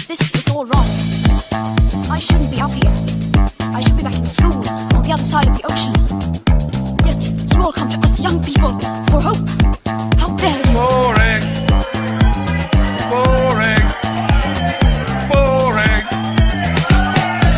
This is all wrong. I shouldn't be up here. I should be back in school on the other side of the ocean. Yet you all come to us young people for hope. How dare you? Boring. Boring. Boring.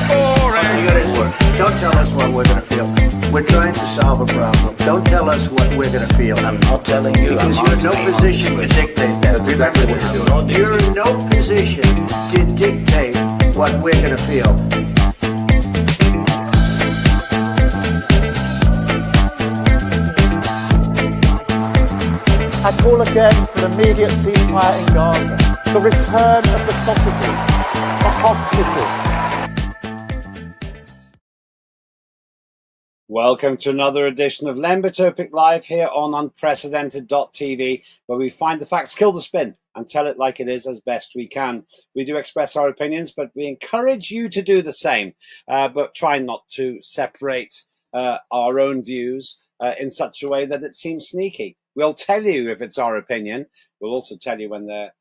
Boring. You got his word. Don't tell us what we're going to feel. We're trying to solve a problem. Don't tell us what we're going to feel. I'm not telling you. Because you're in no position to dictate that. That's exactly what you're doing. You're in no position to dictate what we're going to feel. I call again for immediate ceasefire in Gaza, the return of the sausages, the hostages. Welcome to another edition of Lembit Öpik Live here on unprecedented.tv, where we find the facts, kill the spin, and tell it like it is as best we can. We do express our opinions, but we encourage you to do the same, but try not to separate our own views in such a way that it seems sneaky. We'll tell you if it's our opinion. We'll also tell you when they're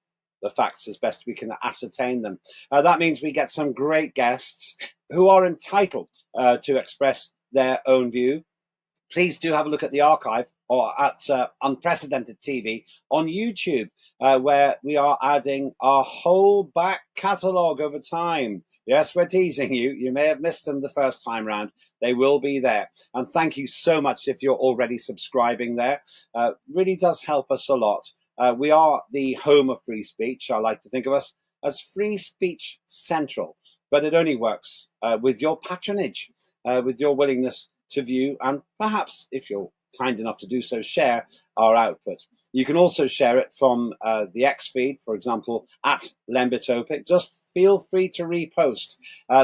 the facts as best we can ascertain them. That means we get some great guests who are entitled to express their own view. Please do have a look at the archive or at Unprecedented TV on YouTube, where we are adding our whole back catalogue over time. Yes, we're teasing you. You may have missed them the first time round. They will be there. And thank you so much if you're already subscribing there. Really does help us a lot. We are the home of free speech. I like to think of us as Free Speech Central. But it only works with your patronage, with your willingness to view and perhaps, if you're kind enough to do so, share our output. You can also share it from the X feed, for example, at Lembit Öpik. Just feel free to repost.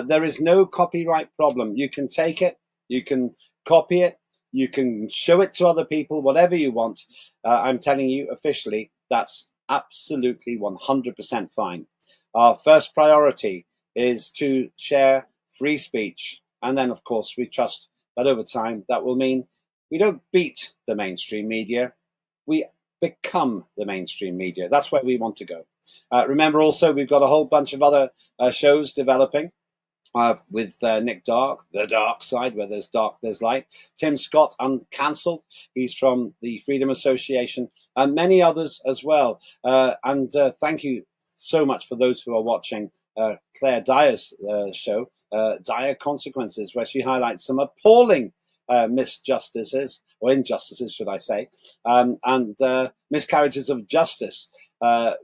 There is no copyright problem. You can take it, you can copy it, you can show it to other people, whatever you want. I'm telling you officially, that's absolutely 100% fine. Our first priority is to share free speech. And then, of course, we trust that over time, that will mean we don't beat the mainstream media. We become the mainstream media. That's where we want to go. Remember also, we've got a whole bunch of other shows developing with Nick Dark, The Dark Side, where there's dark, there's light. Tim Scott, Uncancelled. He's from the Freedom Association, and many others as well. And thank you so much for those who are watching Claire Dyer's show, Dire Consequences, where she highlights some appalling misjustices, or injustices, should I say, and miscarriages of justice,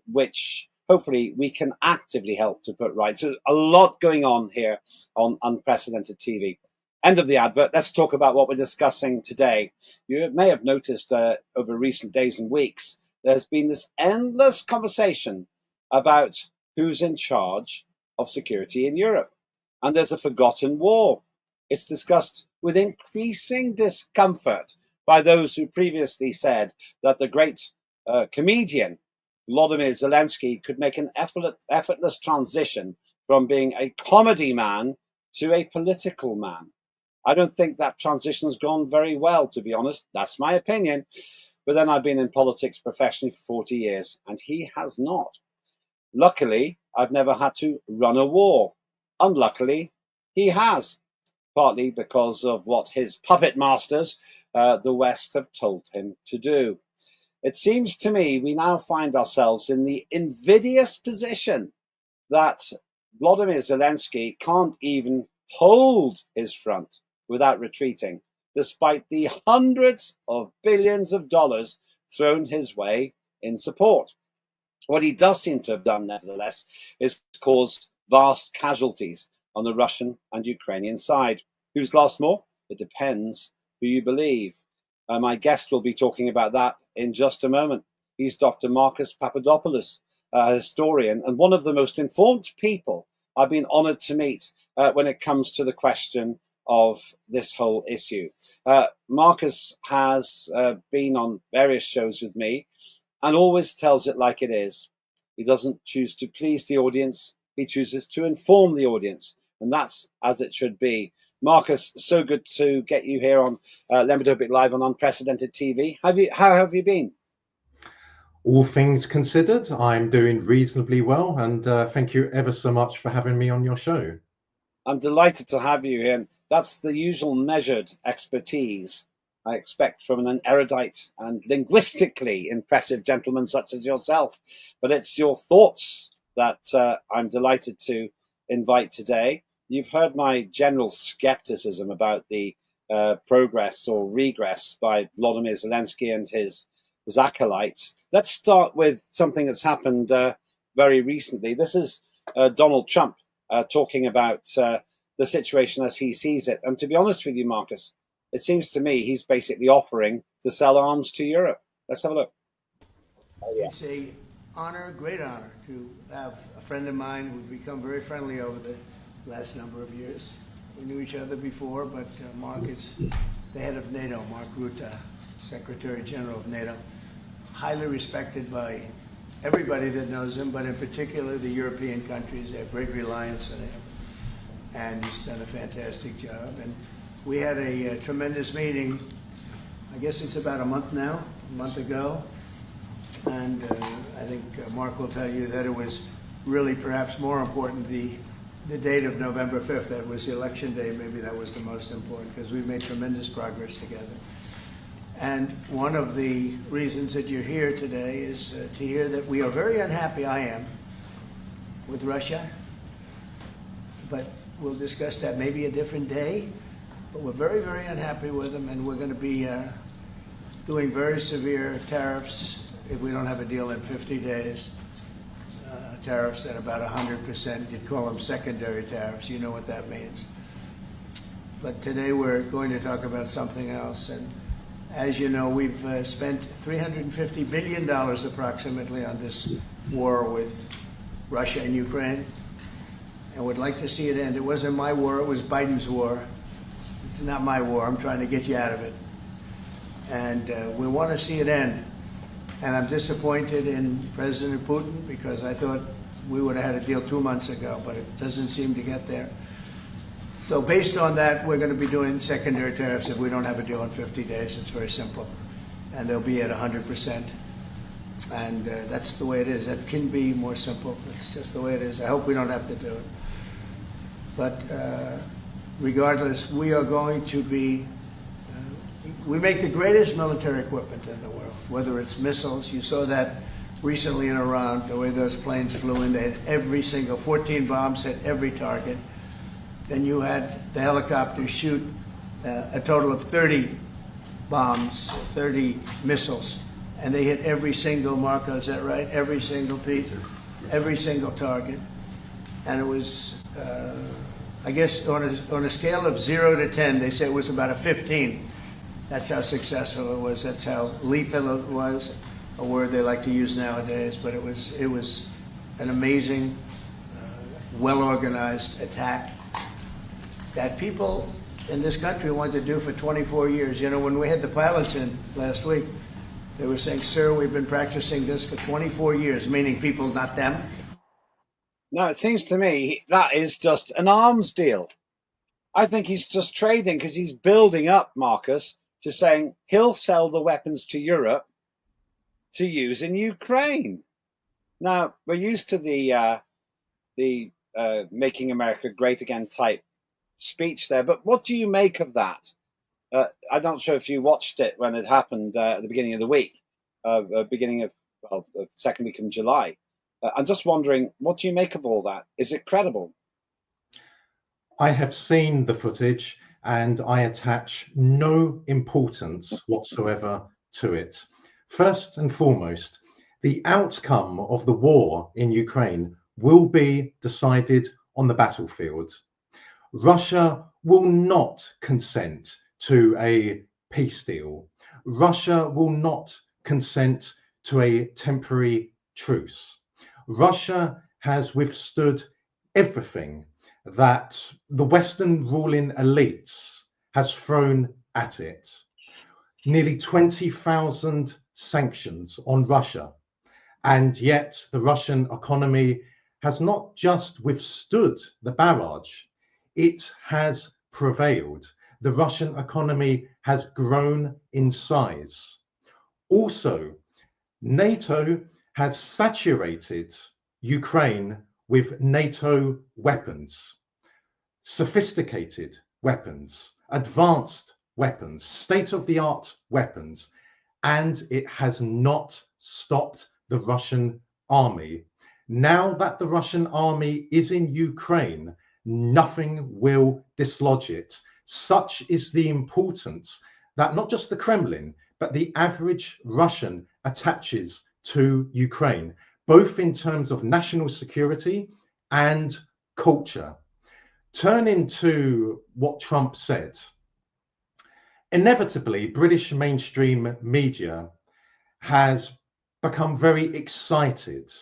which hopefully we can actively help to put right. So a lot going on here on Unprecedented TV. End of the advert. Let's talk about what we're discussing today. You may have noticed over recent days and weeks, there's been this endless conversation about who's in charge of security in Europe. And there's a forgotten war. It's discussed with increasing discomfort by those who previously said that the great comedian Volodymyr Zelensky could make an effortless transition from being a comedy man to a political man. I don't think that transition's gone very well, to be honest. That's my opinion. But then I've been in politics professionally for 40 years, and he has not. Luckily, I've never had to run a war. Unluckily, he has, partly because of what his puppet masters, the West, have told him to do. It seems to me we now find ourselves in the invidious position that Volodymyr Zelensky can't even hold his front without retreating, despite the hundreds of billions of dollars thrown his way in support. What he does seem to have done, nevertheless, is cause vast casualties on the Russian and Ukrainian side. Who's lost more? It depends who you believe. My guest will be talking about that in just a moment. He's Dr. Marcus Papadopoulos, a historian and one of the most informed people I've been honoured to meet when it comes to the question of this whole issue. Marcus has been on various shows with me and always tells it like it is. He doesn't choose to please the audience. He chooses to inform the audience, and that's as it should be. Marcus, so good to get you here on Lembit Öpik Live on Unprecedented TV. How have you been? All things considered, I'm doing reasonably well, and thank you ever so much for having me on your show. I'm delighted to have you here. That's the usual measured expertise I expect from an erudite and linguistically impressive gentleman such as yourself. But it's your thoughts that I'm delighted to invite today. You've heard my general skepticism about the progress or regress by Volodymyr Zelensky and his acolytes. Let's start with something that's happened very recently. This is Donald Trump talking about the situation as he sees it. And to be honest with you, Marcus, it seems to me he's basically offering to sell arms to Europe. Let's have a look. It's a great honor, to have a friend of mine who's become very friendly over the last number of years. We knew each other before, but Mark is the head of NATO, Mark Rutte, Secretary General of NATO. Highly respected by everybody that knows him, but in particular the European countries. They have great reliance on him, and he's done a fantastic job. And we had a tremendous meeting, I guess it's about a month ago, and I think Mark will tell you that it was really perhaps more important the date of November 5th. That was the election day. Maybe that was the most important, because we've made tremendous progress together. And one of the reasons that you're here today is to hear that we are very unhappy, I am, with Russia. But we'll discuss that maybe a different day. But we're very, very unhappy with them, and we're going to be doing very severe tariffs if we don't have a deal in 50 days. Tariffs at about 100%. You'd call them secondary tariffs. You know what that means. But today we're going to talk about something else. And as you know, we've spent $350 billion approximately on this war with Russia and Ukraine, and would like to see it end. It wasn't my war, it was Biden's war. It's not my war. I'm trying to get you out of it. And we want to see it end. And I'm disappointed in President Putin, because I thought we would have had a deal 2 months ago, but it doesn't seem to get there. So based on that, we're going to be doing secondary tariffs if we don't have a deal in 50 days. It's very simple. And they'll be at 100%. And that's the way it is. That can be more simple. It's just the way it is. I hope we don't have to do it. But regardless, we are going to be, we make the greatest military equipment in the world, whether it's missiles. You saw that recently in Iran, the way those planes flew in. They had every single, 14 bombs hit every target. Then you had the helicopters shoot a total of 30 bombs, 30 missiles, and they hit every single, Marco, is that right? Every single piece, every single target. And it was, I guess, on a scale of 0 to 10, they say it was about a 15. That's how successful it was. That's how lethal it was, a word they like to use nowadays. But it was an amazing, well-organized attack that people in this country wanted to do for 24 years. You know, when we had the pilots in last week, they were saying, "Sir, we've been practicing this for 24 years," meaning people, not them. No, it seems to me that is just an arms deal. I think he's just trading, because he's building up, Marcus, to saying he'll sell the weapons to Europe to use in Ukraine. Now, we're used to the Making America Great Again type speech there, but what do you make of that? I'm not sure if you watched it when it happened at the beginning of the week, beginning of the second week in July. I'm just wondering, what do you make of all that? Is it credible? I have seen the footage, and I attach no importance whatsoever to it. First and foremost, the outcome of the war in Ukraine will be decided on the battlefield. Russia will not consent to a peace deal. Russia will not consent to a temporary truce. Russia has withstood everything that the Western ruling elites has thrown at it. Nearly 20,000 sanctions on Russia, and yet the Russian economy has not just withstood the barrage, it has prevailed. The Russian economy has grown in size. Also, NATO has saturated Ukraine with NATO weapons, sophisticated weapons, advanced weapons, state-of-the-art weapons, and it has not stopped the Russian army. Now that the Russian army is in Ukraine, nothing will dislodge it. Such is the importance that not just the Kremlin, but the average Russian attaches to Ukraine, both in terms of national security and culture. Turning to what Trump said, inevitably, British mainstream media has become very excited,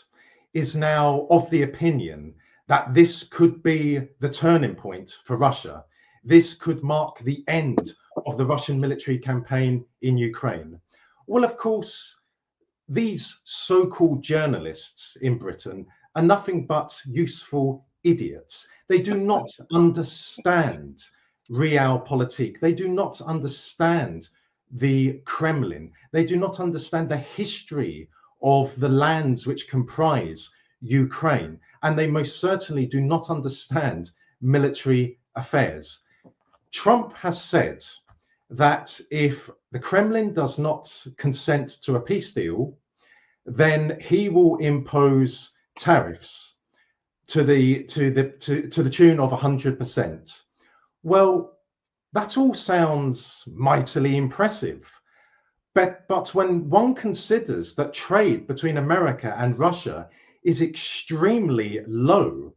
is now of the opinion that this could be the turning point for Russia. This could mark the end of the Russian military campaign in Ukraine. Well, of course, these so-called journalists in Britain are nothing but useful idiots. They do not understand realpolitik. They do not understand the Kremlin. They do not understand the history of the lands which comprise Ukraine. And they most certainly do not understand military affairs. Trump has said that if the Kremlin does not consent to a peace deal, then he will impose tariffs to the tune of 100%. Well, that all sounds mightily impressive. But when one considers that trade between America and Russia is extremely low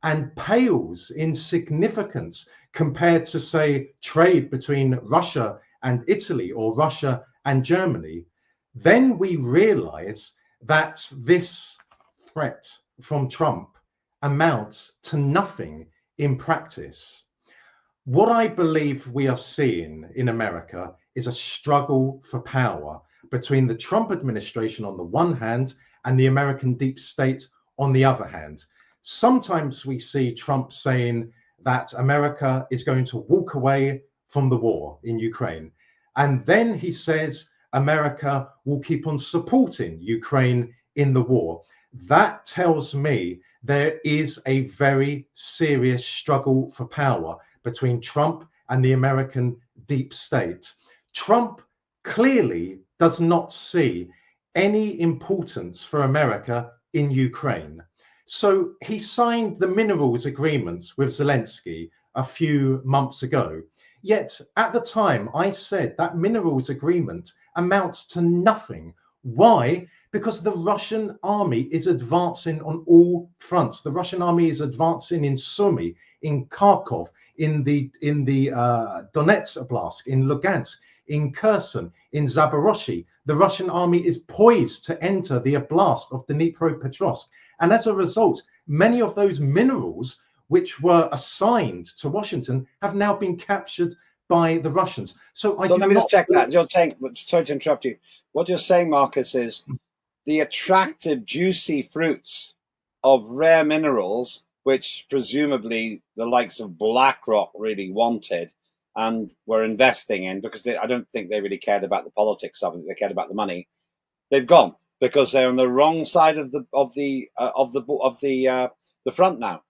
and pales in significance compared to, say, trade between Russia and Italy or Russia and Germany, then we realize that this threat from Trump amounts to nothing in practice. What I believe we are seeing in America is a struggle for power between the Trump administration on the one hand and the American deep state on the other hand. Sometimes we see Trump saying that America is going to walk away from the war in Ukraine. And then he says America will keep on supporting Ukraine in the war. That tells me there is a very serious struggle for power between Trump and the American deep state. Trump clearly does not see any importance for America in Ukraine. So he signed the minerals agreement with Zelensky a few months ago. Yet at the time, I said that minerals agreement amounts to nothing. Why? Because the Russian army is advancing on all fronts. The Russian army is advancing in Sumy, in Kharkov, in the Donetsk Oblast, in Lugansk, in Kherson, in Zaporozhye. The Russian army is poised to enter the oblast of Dnipropetrovsk. And as a result, many of those minerals which were assigned to Washington have now been captured by the Russians. So let me just check that. You're saying, sorry to interrupt you. What you're saying, Marcus, is the attractive, juicy fruits of rare minerals, which presumably the likes of BlackRock really wanted and were investing in, because I don't think they really cared about the politics of it. They cared about the money. They've gone because they're on the wrong side of the front now.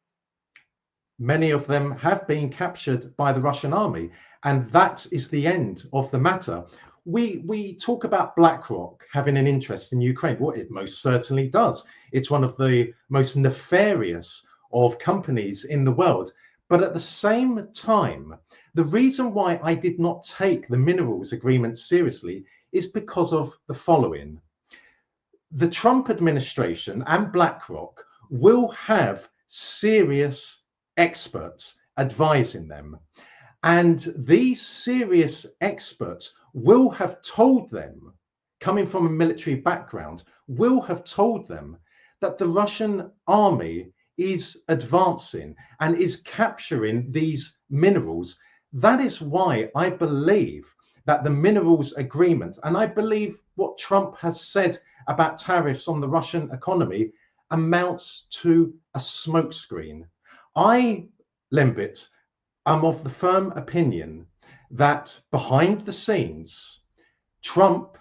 Many of them have been captured by the Russian army, and that is the end of the matter. We talk about BlackRock having an interest in Ukraine. Well, it most certainly does. It's one of the most nefarious of companies in the world. But at the same time, the reason why I did not take the minerals agreement seriously is because of the following. The Trump administration and BlackRock will have serious experts advising them. And these serious experts will have told them, coming from a military background, will have told them that the Russian army is advancing and is capturing these minerals. That is why I believe that the minerals agreement, and I believe what Trump has said about tariffs on the Russian economy, amounts to a smokescreen. I, Lembit, am of the firm opinion that behind the scenes, Trump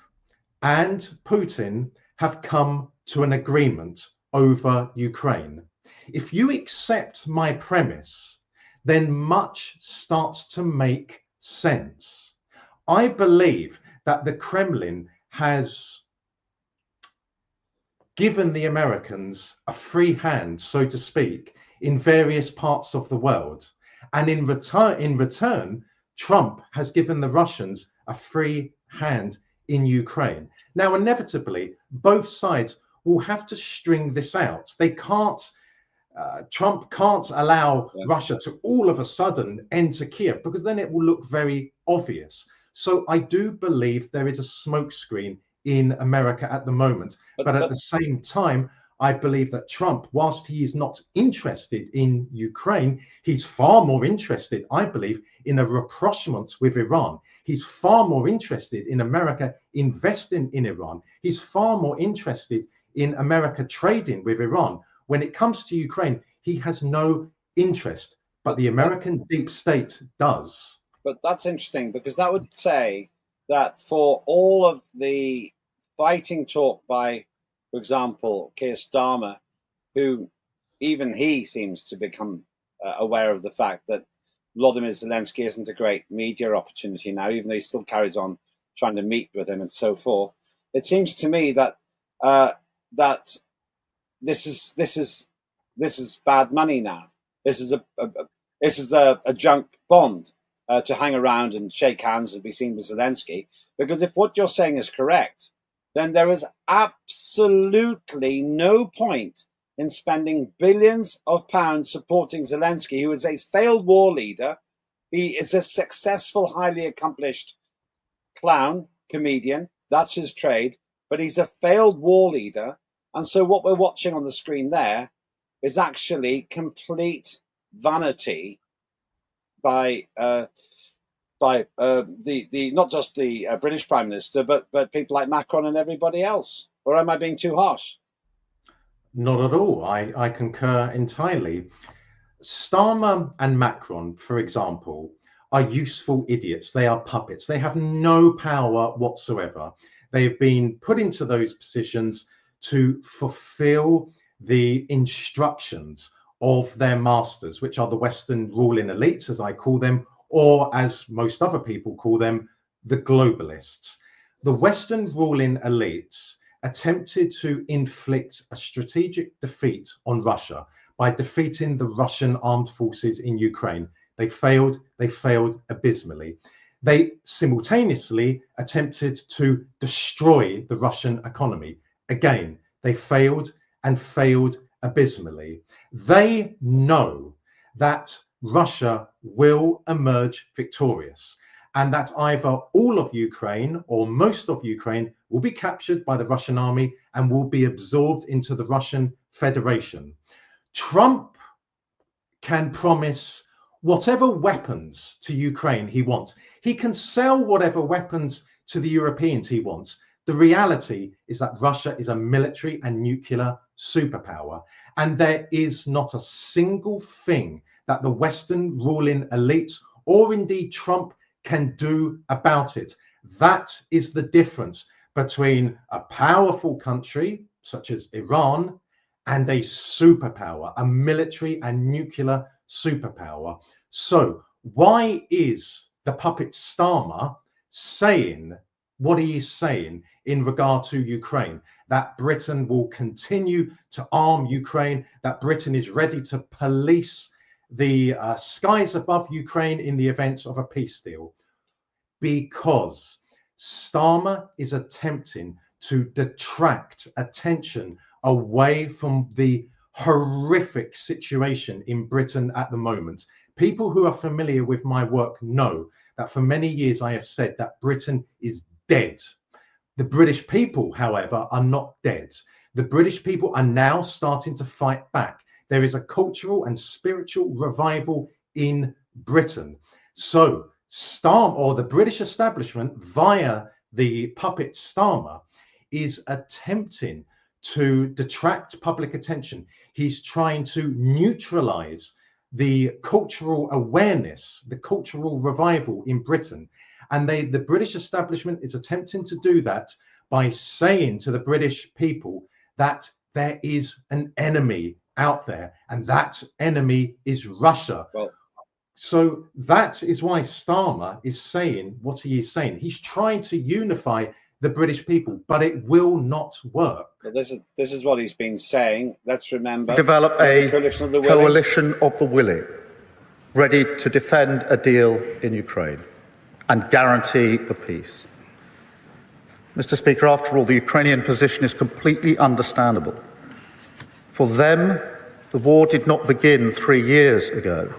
and Putin have come to an agreement over Ukraine. If you accept my premise, then much starts to make sense. I believe that the Kremlin has given the Americans a free hand, so to speak, in various parts of the world. And in return, Trump has given the Russians a free hand in Ukraine. Now, inevitably, both sides will have to string this out. They can't, Trump can't allow Russia to all of a sudden enter Kiev, because then it will look very obvious. So I do believe there is a smokescreen in America at the moment. But at the same time, I believe that Trump, whilst he is not interested in Ukraine, he's far more interested, I believe, in a rapprochement with Iran. He's far more interested in America investing in Iran. He's far more interested in America trading with Iran. When it comes to Ukraine, he has no interest, but the American deep state does. But that's interesting, because that would say that for all of the fighting talk by, for example, Keir Starmer, who even he seems to become aware of the fact that Volodymyr Zelensky isn't a great media opportunity now, even though he still carries on trying to meet with him and so forth. It seems to me that that this is bad money now. This is a junk bond to hang around and shake hands and be seen with Zelensky. Because if what you're saying is correct, then there is absolutely no point in spending billions of pounds supporting Zelensky, who is a failed war leader. He is a successful, highly accomplished clown, comedian. That's his trade. But he's a failed war leader. And so what we're watching on the screen there is actually complete vanity by the not just the British Prime Minister, but people like Macron and everybody else. Or am I being too harsh? Not at all. I concur entirely. Starmer and Macron, for example, are useful idiots. They are puppets. They have no power whatsoever. They have been put into those positions to fulfill the instructions of their masters, which are the Western ruling elites, as I call them, or as most other people call them, the globalists. The Western ruling elites attempted to inflict a strategic defeat on Russia by defeating the Russian armed forces in Ukraine. They failed abysmally. They simultaneously attempted to destroy the Russian economy. Again, they failed abysmally. They know that Russia will emerge victorious, and that either all of Ukraine or most of Ukraine will be captured by the Russian army and will be absorbed into the Russian Federation. Trump can promise whatever weapons to Ukraine he wants. He can sell whatever weapons to the Europeans he wants. The reality is that Russia is a military and nuclear superpower, and there is not a single thing that the Western ruling elites or indeed Trump can do about it. That is the difference between a powerful country such as Iran and a superpower, a military and nuclear superpower. So why is the puppet Starmer saying what he is saying in regard to Ukraine? That Britain will continue to arm Ukraine, that Britain is ready to police the skies above Ukraine in the event of a peace deal? Because Starmer is attempting to detract attention away from the horrific situation in Britain at the moment. People who are familiar with my work know that for many years I have said that Britain is dead. The British people, however, are not dead. The British people are now starting to fight back. There is a cultural and spiritual revival in Britain. So Starmer, or the British establishment via the puppet Starmer, is attempting to detract public attention. He's trying to neutralize the cultural awareness, the cultural revival in Britain. And the British establishment is attempting to do that by saying to the British people that there is an enemy out there, and that enemy is Russia. Well, so that is why Starmer is saying what he is saying. He's trying to unify the British people, but it will not work. well, this is what he's been saying. Let's remember. Develop a coalition of the willing, ready to defend a deal in Ukraine and guarantee the peace. Mr. Speaker, after all, the Ukrainian position is completely understandable. For them, the war did not begin 3 years ago.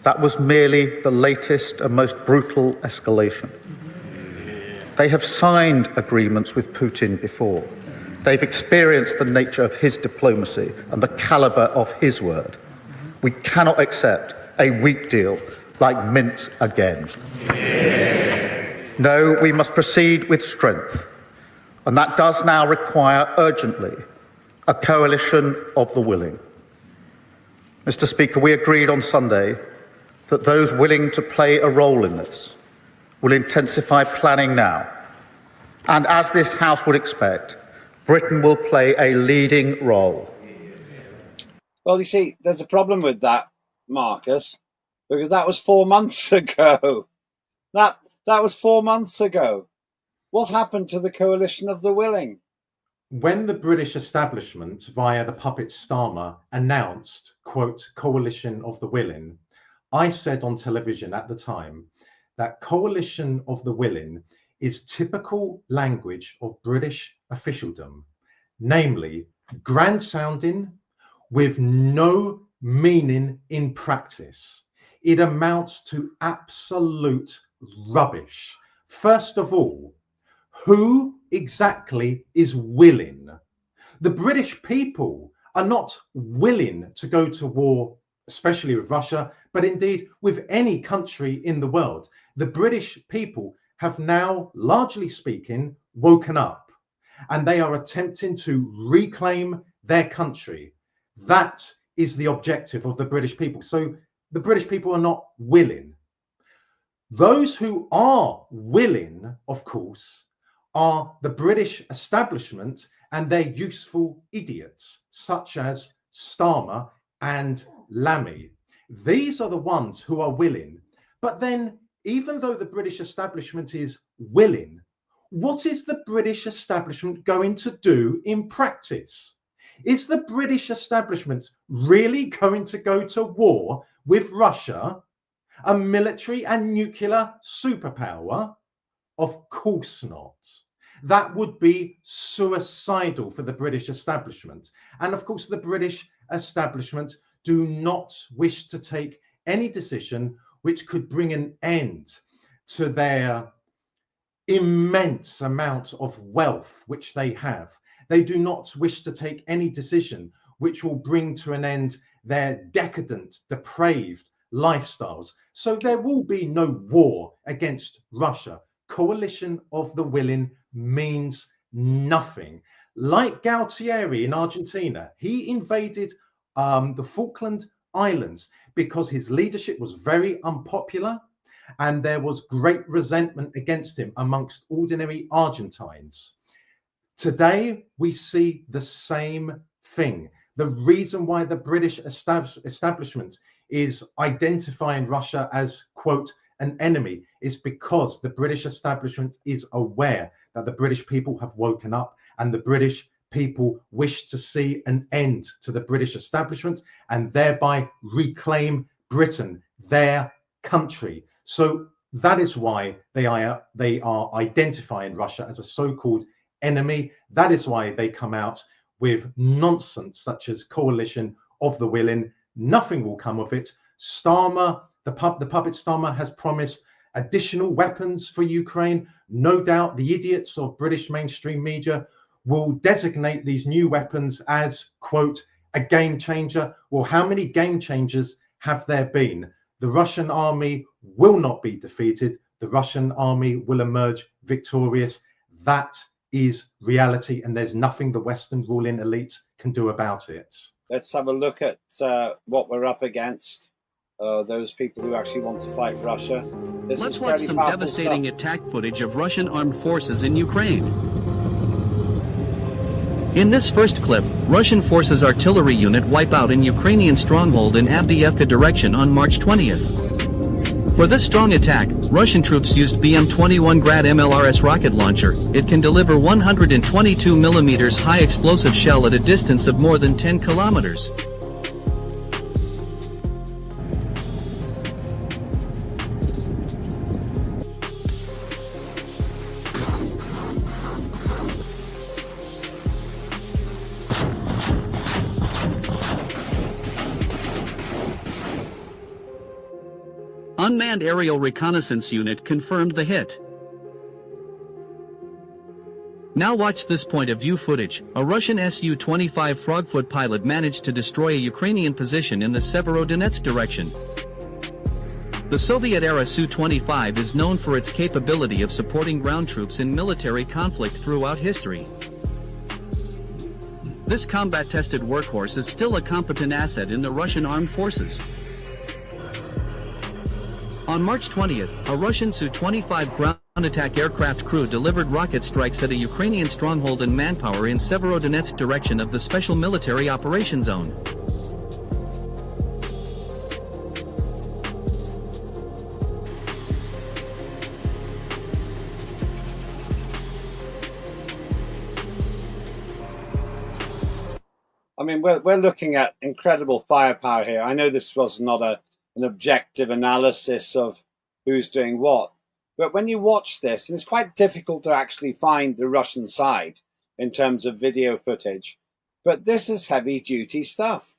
That was merely the latest and most brutal escalation. They have signed agreements with Putin before. They've experienced the nature of his diplomacy and the calibre of his word. We cannot accept a weak deal like Minsk again. No, we must proceed with strength, and that does now require urgently a coalition of the willing. Mr. Speaker, we agreed on Sunday that those willing to play a role in this will intensify planning now. And as this House would expect, Britain will play a leading role. Well, you see, there's a problem with that, Marcus, because that was 4 months ago. That was 4 months ago. What's happened to the coalition of the willing? When the British establishment, via the puppet Starmer, announced, quote, coalition of the willing, I said on television at the time that coalition of the willing is typical language of British officialdom, namely grand sounding with no meaning in practice. It amounts to absolute rubbish. First of all, who exactly is willing? The British people are not willing to go to war, especially with Russia, but indeed with any country in the world. The British people have now, largely speaking, woken up, and they are attempting to reclaim their country. That is the objective of the British people. So the British people are not willing. Those who are willing, of course, are the British establishment and their useful idiots, such as Starmer and Lammy. These are the ones who are willing. But then, even though the British establishment is willing, what is the British establishment going to do in practice? Is the British establishment really going to go to war with Russia, a military and nuclear superpower? Of course not. That would be suicidal for the British establishment. And of course, the British establishment do not wish to take any decision which could bring an end to their immense amount of wealth which they have. They do not wish to take any decision which will bring to an end their decadent, depraved lifestyles. So there will be no war against Russia. Coalition of the willing means nothing. Like Galtieri in Argentina, he invaded the Falkland Islands because his leadership was very unpopular and there was great resentment against him amongst ordinary Argentines. Today, we see the same thing. The reason why the British establishment is identifying Russia as, quote, an enemy is because the British establishment is aware that the British people have woken up and the British people wish to see an end to the British establishment and thereby reclaim Britain, their country. So that is why they are identifying Russia as a so-called enemy. That is why they come out with nonsense such as coalition of the willing. Nothing will come of it. Starmer, the puppet Starmer, has promised additional weapons for Ukraine. No doubt the idiots of British mainstream media will designate these new weapons as, quote, a game changer. Well, how many game changers have there been? The Russian army will not be defeated. The Russian army will emerge victorious. That is reality, and there's nothing the Western ruling elite can do about it. Let's have a look at what we're up against. Those people who actually want to fight Russia. Let's watch some devastating attack footage of Russian armed forces in Ukraine. In this first clip, Russian forces artillery unit wipe out in Ukrainian stronghold in Avdiivka direction on March 20th. For this strong attack, Russian troops used BM-21 Grad MLRS rocket launcher. It can deliver 122 mm high explosive shell at a distance of more than 10 kilometers. Unmanned aerial reconnaissance unit confirmed the hit. Now watch this point of view footage. A Russian Su-25 Frogfoot pilot managed to destroy a Ukrainian position in the Severodonetsk direction. The Soviet-era Su-25 is known for its capability of supporting ground troops in military conflict throughout history. This combat-tested workhorse is still a competent asset in the Russian armed forces. On March 20th, a Russian Su-25 ground attack aircraft crew delivered rocket strikes at a Ukrainian stronghold and manpower in Severodonetsk direction of the Special Military Operation Zone. I mean, we're looking at incredible firepower here. I know this was not an objective analysis of who's doing what, but when you watch this, and it's quite difficult to actually find the Russian side in terms of video footage, but this is heavy duty stuff.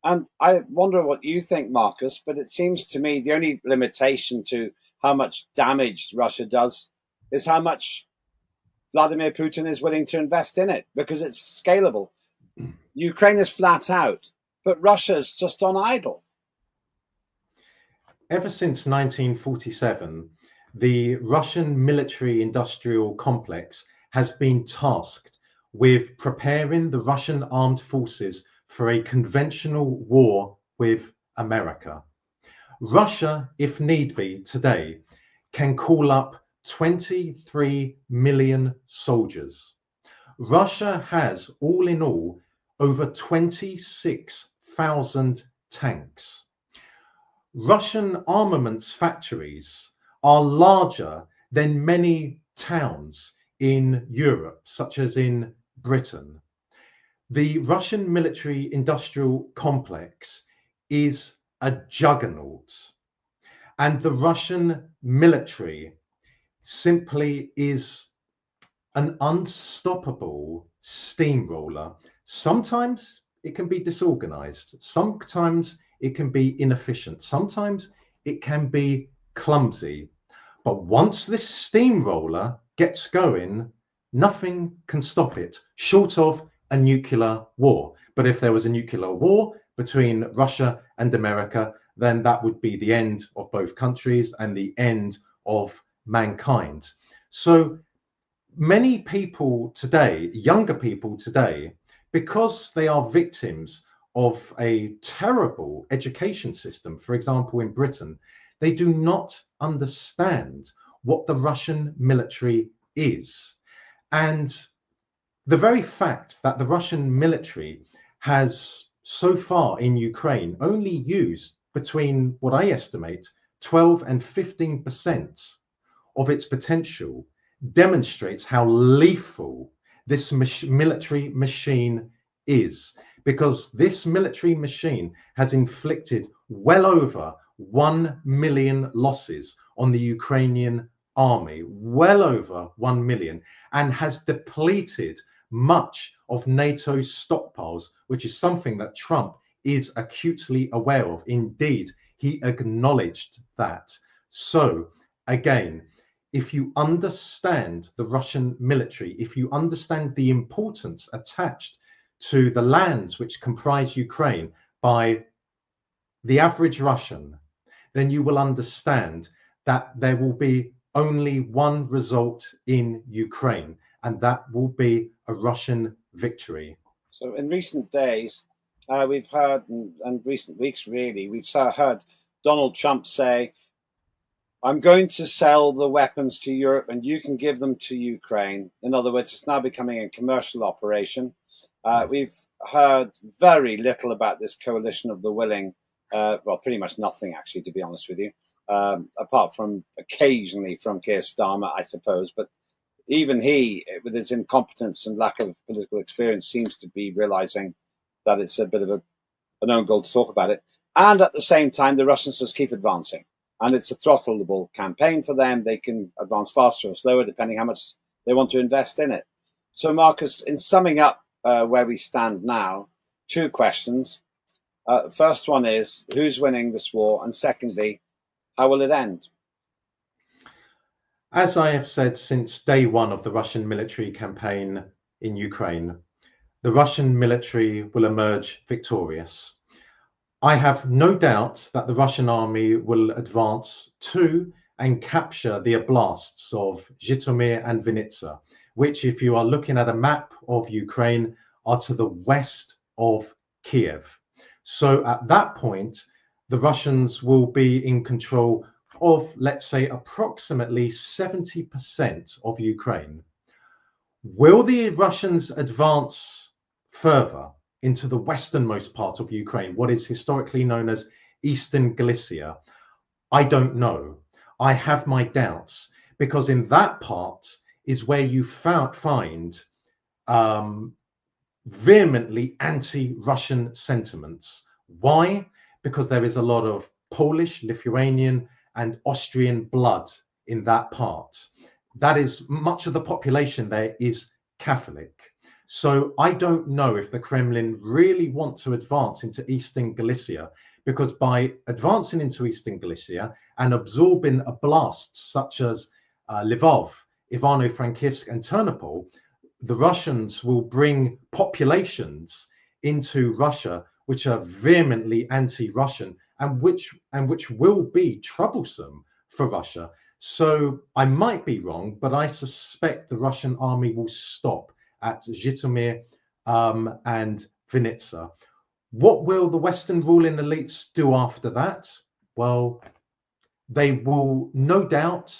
And I wonder what you think, Marcus, but it seems to me the only limitation to how much damage Russia does is how much Vladimir Putin is willing to invest in it, because it's scalable. Ukraine is flat out, but Russia's just on idle. Ever since 1947, the Russian military-industrial complex has been tasked with preparing the Russian armed forces for a conventional war with America. Russia, if need be, today can call up 23 million soldiers. Russia has, all in all, over 26,000 tanks. Russian armaments factories are larger than many towns in Europe, such as in Britain. The Russian military-industrial complex is a juggernaut, and the Russian military simply is an unstoppable steamroller. Sometimes it can be disorganized, sometimes it can be inefficient, sometimes it can be clumsy. But once this steamroller gets going, nothing can stop it, short of a nuclear war. But if there was a nuclear war between Russia and America, then that would be the end of both countries and the end of mankind. So many people today, younger people today, because they are victims of a terrible education system, for example, in Britain, they do not understand what the Russian military is. And the very fact that the Russian military has so far in Ukraine only used between what I estimate 12 and 15% of its potential demonstrates how lethal this military machine is, because this military machine has inflicted well over 1 million losses on the Ukrainian army, well over 1 million, and has depleted much of NATO's stockpiles, which is something that Trump is acutely aware of. Indeed, he acknowledged that. So again, if you understand the Russian military, if you understand the importance attached to the lands which comprise Ukraine by the average Russian, then you will understand that there will be only one result in Ukraine, and that will be a Russian victory. So in recent days, we've heard, and recent weeks really, we've heard Donald Trump say, I'm going to sell the weapons to Europe and you can give them to Ukraine. In other words, it's now becoming a commercial operation. We've heard very little about this coalition of the willing. Well, pretty much nothing, actually, to be honest with you, apart from occasionally from Keir Starmer, I suppose. But even he, with his incompetence and lack of political experience, seems to be realizing that it's a bit of an own goal to talk about it. And at the same time, the Russians just keep advancing. And it's a throttleable campaign for them. They can advance faster or slower, depending how much they want to invest in it. So, Marcus, in summing up where we stand now, two questions. First one is, who's winning this war? And secondly, how will it end? As I have said since day one of the Russian military campaign in Ukraine, the Russian military will emerge victorious. I have no doubt that the Russian army will advance to and capture the oblasts of Zhytomyr and Vinnytsia, which, if you are looking at a map of Ukraine, are to the west of Kiev. So at that point, the Russians will be in control of, let's say, approximately 70% of Ukraine. Will the Russians advance further into the westernmost part of Ukraine, what is historically known as Eastern Galicia? I don't know. I have my doubts, because in that part is where you find vehemently anti-Russian sentiments. Why? Because there is a lot of Polish, Lithuanian, and Austrian blood in that part. That is, much of the population there is Catholic. So I don't know if the Kremlin really want to advance into Eastern Galicia, because by advancing into Eastern Galicia and absorbing oblasts such as Lvov, Ivano-Frankivsk, and Ternopil, the Russians will bring populations into Russia which are vehemently anti-Russian and which will be troublesome for Russia. So I might be wrong, but I suspect the Russian army will stop at Zhytomyr and Vinnytsia. What will the Western ruling elites do after that? Well, they will no doubt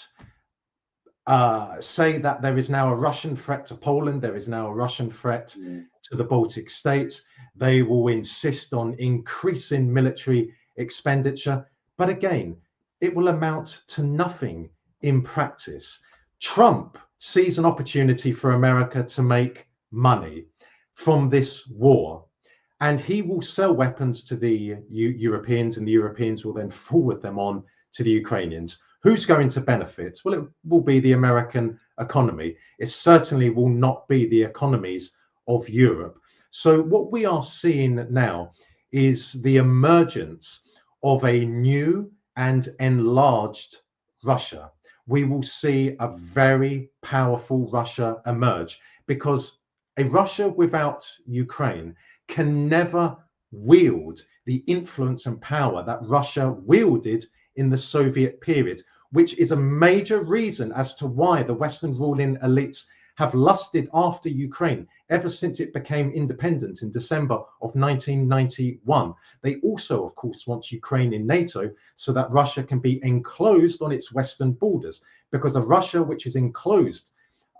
say that there is now a Russian threat to Poland, there is now a Russian threat to the Baltic states. They will insist on increasing military expenditure. But again, it will amount to nothing in practice. Trump sees an opportunity for America to make money from this war, and he will sell weapons to the Europeans, and the Europeans will then forward them on to the Ukrainians. Who's going to benefit? Well, it will be the American economy. It certainly will not be the economies of Europe. So what we are seeing now is the emergence of a new and enlarged Russia. We will see a very powerful Russia emerge, because a Russia without Ukraine can never wield the influence and power that Russia wielded in the Soviet period, which is a major reason as to why the Western ruling elites have lusted after Ukraine ever since it became independent in December of 1991. They also, of course, want Ukraine in NATO so that Russia can be enclosed on its western borders, because a Russia which is enclosed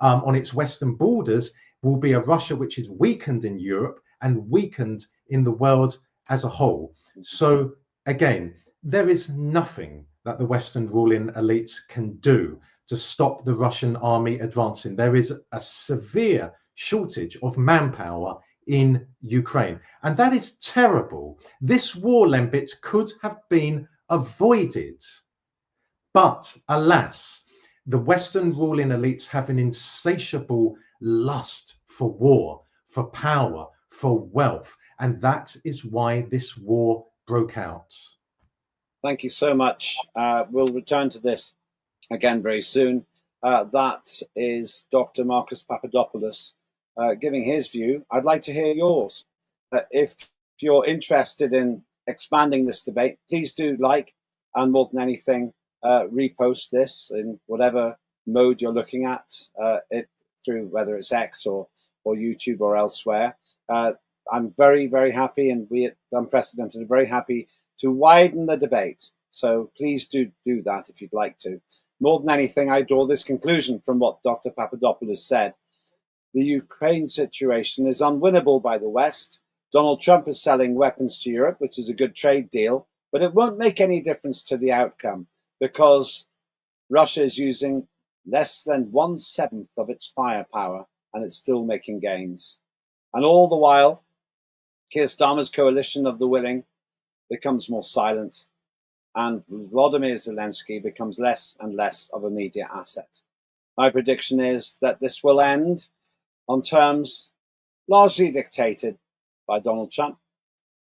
on its western borders will be a Russia which is weakened in Europe and weakened in the world as a whole. So again, there is nothing that the Western ruling elites can do to stop the Russian army advancing. There is a severe shortage of manpower in Ukraine, and that is terrible. This war, Lembit, could have been avoided. But alas, the Western ruling elites have an insatiable lust for war, for power, for wealth, and that is why this war broke out. Thank you so much. We'll return to this again very soon. That is Dr. Marcus Papadopoulos giving his view. I'd like to hear yours. If you're interested in expanding this debate, please do like, and more than anything, repost this in whatever mode you're looking at it through, whether it's X or YouTube or elsewhere. I'm very, very happy, and we at Unprecedented are very happy to widen the debate. So please do that if you'd like to. More than anything, I draw this conclusion from what Dr. Papadopoulos said. the Ukraine situation is unwinnable by the West. Donald Trump is selling weapons to Europe, which is a good trade deal, but it won't make any difference to the outcome because Russia is using less than 1/7 of its firepower and it's still making gains. And all the while, Keir Starmer's coalition of the willing becomes more silent and Volodymyr Zelensky becomes less and less of a media asset. My prediction is that this will end on terms largely dictated by Donald Trump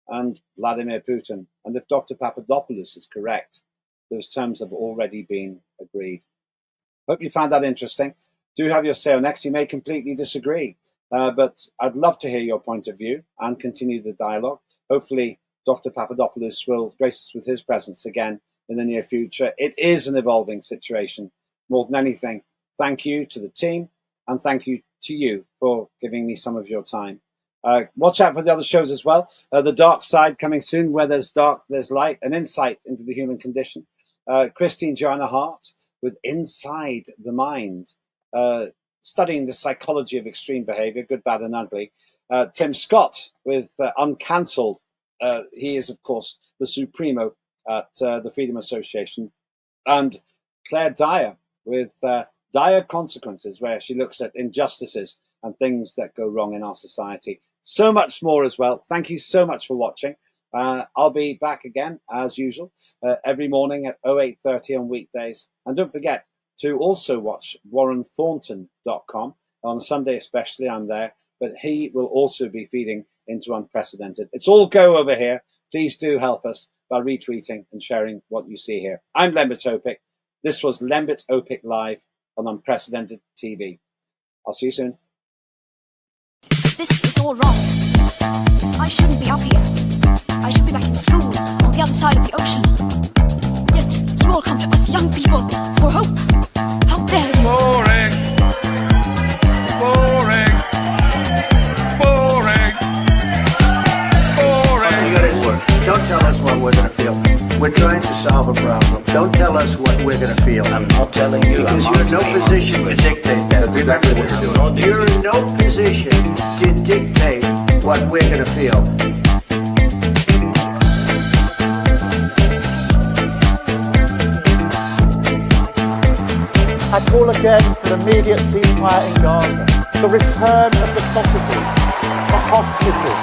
and Vladimir Putin. And if Dr. Papadopoulos is correct, those terms have already been agreed. Hope you found that interesting. Do have your say on next. You may completely disagree, but I'd love to hear your point of view and continue the dialogue. Hopefully, Dr. Papadopoulos will grace us with his presence again in the near future. It is an evolving situation. More than anything, thank you to the team and thank you to you for giving me some of your time. Watch out for the other shows as well. The Dark Side coming soon, where there's dark, there's light, an insight into the human condition. Christine Joanna Hart with Inside the Mind, studying the psychology of extreme behavior, good, bad, and ugly. Tim Scott with Uncancelled. He is, of course, the Supremo at the Freedom Association. And Claire Dyer with Dire Consequences, where she looks at injustices and things that go wrong in our society. So much more as well. Thank you so much for watching. I'll be back again, as usual, every morning at 08:30 on weekdays. And don't forget to also watch warrenthornton.com. On Sunday especially, I'm there. But he will also be feeding into Unprecedented. It's all go over here. Please do help us by retweeting and sharing what you see here. I'm Lembit Öpik. This was Lembit Öpik Live on Unprecedented TV. I'll see you soon. This is all wrong. I shouldn't be up here. I should be back in school on the other side of the ocean. Yet you all come to us young people for hope. How dare you? Boring. Boring. Boring. Boring. You got it work. Don't tell us what we're going to feel. We're trying to solve a problem. Don't tell us what we're going to feel. I'm not telling you. Because you're in no position to dictate that. That's exactly what you're doing. You're in no position to dictate what we're going to feel. I call again for the immediate ceasefire in Gaza, the return of the sausages, the hostages,